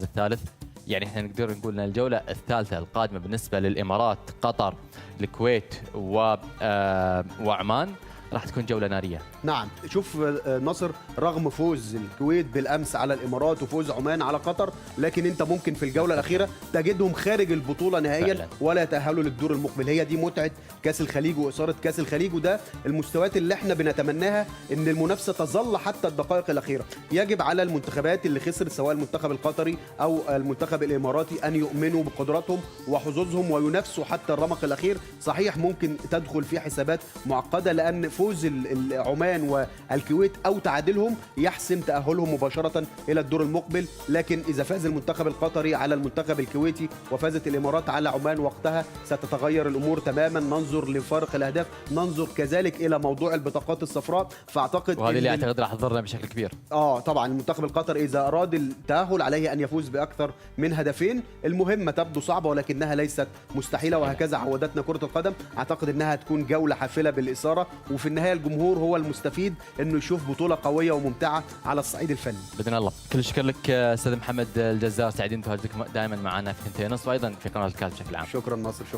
الثالث. يعني احنا نقدر نقول ان الجوله الثالثه القادمه بالنسبه للامارات، قطر، الكويت وعمان راح تكون جوله ناريه. نعم، شوف ناصر، رغم فوز الكويت بالامس على الامارات وفوز عمان على قطر، لكن انت ممكن في الجوله الاخيره تجدهم خارج البطوله نهائيا فعلا. ولا يتاهلوا للدور المقبل. هي دي متعه كاس الخليج واثاره كاس الخليج، وده المستويات اللي احنا بنتمناها، ان المنافسه تظل حتى الدقائق الاخيره. يجب على المنتخبات اللي خسرت سواء المنتخب القطري او المنتخب الاماراتي ان يؤمنوا بقدراتهم وحظوظهم وينافسوا حتى الرمق الاخير. صحيح ممكن تدخل في حسابات معقده، لان فوز عمان والكويت او تعادلهم يحسم تاهلهم مباشره الى الدور المقبل، لكن اذا فاز المنتخب القطري على المنتخب الكويتي وفازت الامارات على عمان، وقتها ستتغير الامور تماما. ننظر لفارق الاهداف، ننظر كذلك الى موضوع البطاقات الصفراء. فاعتقد وهذه اللي اعتقد راح تضرنا بشكل كبير. طبعا المنتخب القطري اذا اراد التاهل عليه ان يفوز باكثر من هدفين. المهمه تبدو صعبه ولكنها ليست مستحيله، وهكذا عودتنا كره القدم. اعتقد انها تكون جوله حافله بالاثاره، وفي النهايه الجمهور هو المستفيد انه يشوف بطوله قويه وممتعه على الصعيد الفني. باذن الله. كل الشكر لك استاذ محمد الجزار، سعيدين تواجدك دائما معنا في كنتينس وايضا في قناه الكاس بشكل عام. شكرا ناصر، شكرا.